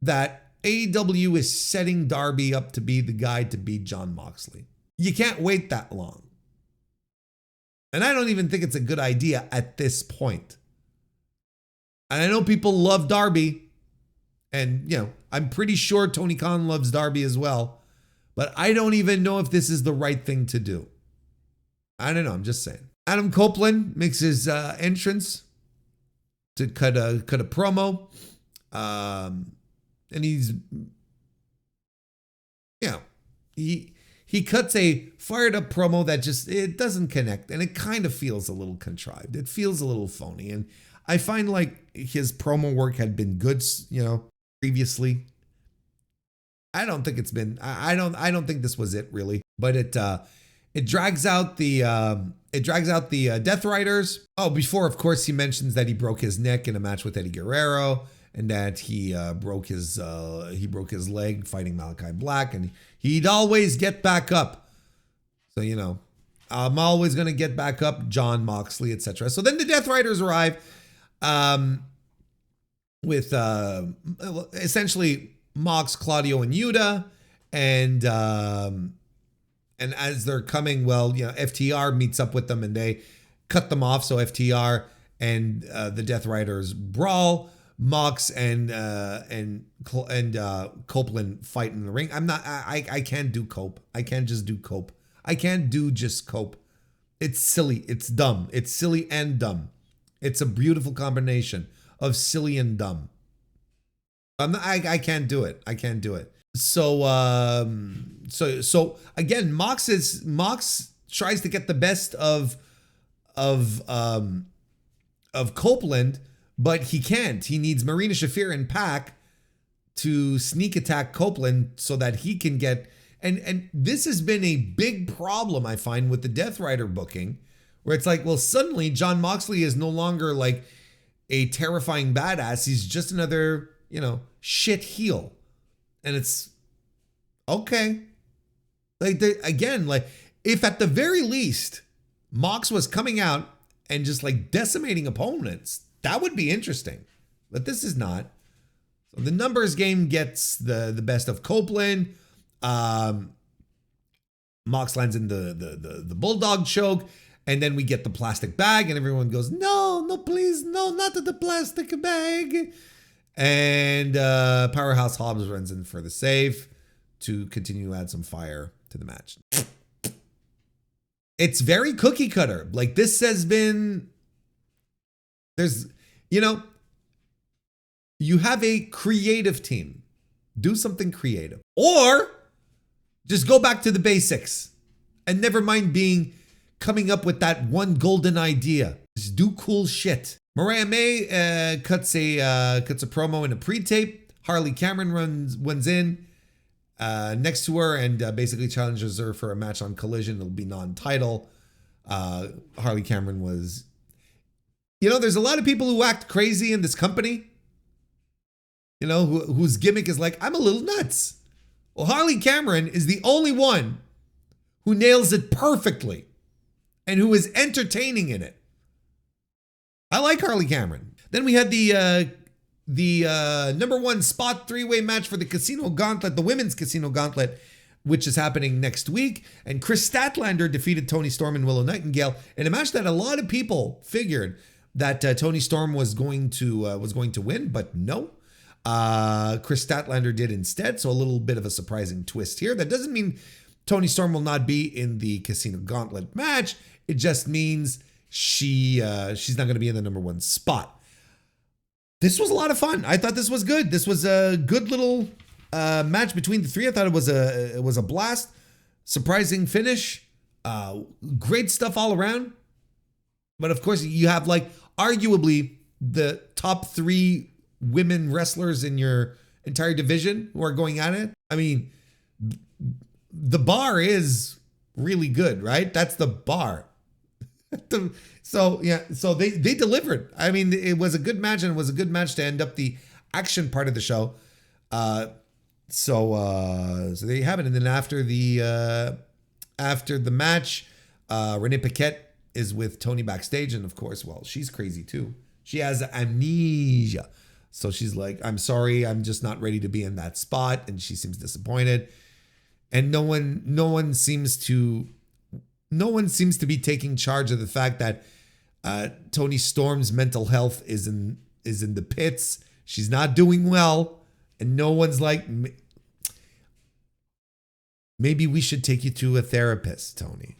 that AEW is setting Darby up to be the guy to beat Jon Moxley. You can't wait that long. And I don't even think it's a good idea at this point. And I know people love Darby. And, I'm pretty sure Tony Khan loves Darby as well. But I don't even know if this is the right thing to do. I don't know. I'm just saying. Adam Copeland makes his entrance to cut a promo. And he's, he cuts a fired up promo that just, it doesn't connect, and it kind of feels a little contrived. It feels a little phony. And I find like his promo work had been good, previously. I don't think it's been, I don't think this was it really, but it drags out the Death Riders. Oh, before, of course, he mentions that he broke his neck in a match with Eddie Guerrero, and that he broke his leg fighting Malachi Black, and he'd always get back up. So, I'm always going to get back up, John Moxley, etc. So then the Death Riders arrive with essentially Mox, Claudio, and Yuta. And as they're coming, FTR meets up with them and they cut them off. So FTR and the Death Riders brawl. Mox and Copeland fight in the ring. I can't do Cope. I can't just do Cope. I can't do just Cope. It's silly. It's dumb. It's silly and dumb. It's a beautiful combination of silly and dumb. I can't do it. I can't do it. So again, Mox tries to get the best of Copeland, but he can't. He needs Marina Shafir and Pac to sneak attack Copeland so that he can get. And this has been a big problem, I find, with the Death Rider booking, where it's like, well, suddenly John Moxley is no longer like a terrifying badass. He's just another, shit heel. And it's okay. Like, if at the very least Mox was coming out and just like decimating opponents, that would be interesting. But this is not. So the numbers game gets the best of Copeland. Mox lands in the bulldog choke, and then we get the plastic bag, and everyone goes, no, please, no, not the plastic bag. And Powerhouse Hobbs runs in for the save to continue to add some fire to the match. It's very cookie cutter. Like, this has been, you have a creative team. Do something creative. Or just go back to the basics and never mind coming up with that one golden idea. Just do cool shit. Mariah May cuts a promo in a pre-tape. Harley Cameron runs in next to her and basically challenges her for a match on Collision. It'll be non-title. Harley Cameron was, there's a lot of people who act crazy in this company, whose gimmick is like, I'm a little nuts. Well, Harley Cameron is the only one who nails it perfectly and who is entertaining in it. I like Harley Cameron. Then we had the number one spot three-way match for the Casino Gauntlet, the women's Casino Gauntlet, which is happening next week. And Kris Statlander defeated Toni Storm and Willow Nightingale in a match that a lot of people figured that Toni Storm was going to win, but no. Kris Statlander did instead, so a little bit of a surprising twist here. That doesn't mean Toni Storm will not be in the Casino Gauntlet match. It just means she's not going to be in the number one spot. This was a lot of fun. I thought this was good. This was a good little match between the three. I thought it was a blast. Surprising finish. Great stuff all around. But of course, you have like arguably the top three women wrestlers in your entire division who are going at it. I mean, the bar is really good, right? That's the bar. So they delivered. I mean, it was a good match, and it was a good match to end up the action part of the show. So there you have it. And then after the match, Renee Paquette is with Toni backstage, and of course, well, she's crazy too. She has amnesia. So she's like, I'm sorry, I'm just not ready to be in that spot. And she seems disappointed. And no one seems to be taking charge of the fact that Toni Storm's mental health is in the pits. She's not doing well. And no one's like, maybe we should take you to a therapist, Toni.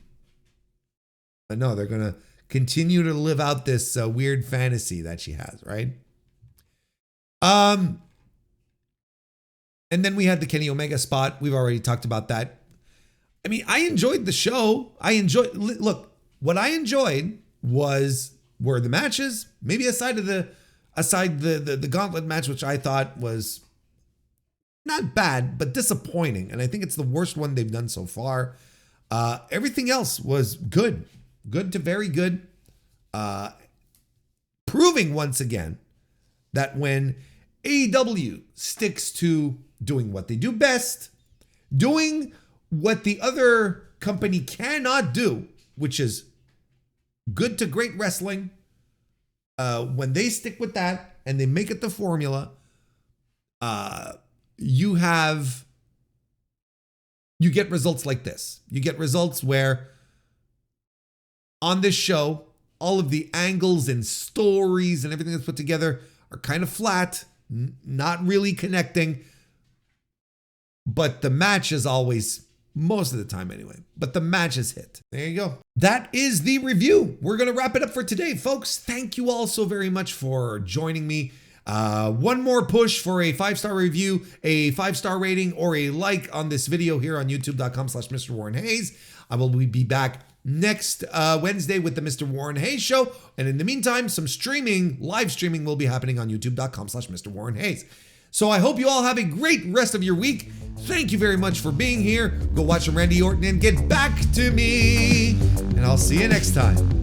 But no, they're going to continue to live out this weird fantasy that she has, right? And then we had the Kenny Omega spot. We've already talked about that. I mean, I enjoyed the show. Look, what I enjoyed were the matches, maybe aside the Gauntlet match, which I thought was not bad, but disappointing. And I think it's the worst one they've done so far. Everything else was good to very good. Proving once again that when AEW sticks to doing what they do best, doing what the other company cannot do, which is good to great wrestling, when they stick with that and they make it the formula, you get results like this. You get results where on this show, all of the angles and stories and everything that's put together are kind of flat, not really connecting. But the match is always, most of the time anyway, but the match is hit. There you go. That is the review. We're going to wrap it up for today, folks. Thank you all so very much for joining me. One more push for a 5-star review, a 5-star rating, or a like on this video here on youtube.com/Mr. Warren Hayes. I will be back next Wednesday with the Mr. Warren Hayes Show. And in the meantime, some live streaming will be happening on youtube.com/Mr. Warren Hayes. So I hope you all have a great rest of your week. Thank you very much for being here. Go watch some Randy Orton and get back to me. And I'll see you next time.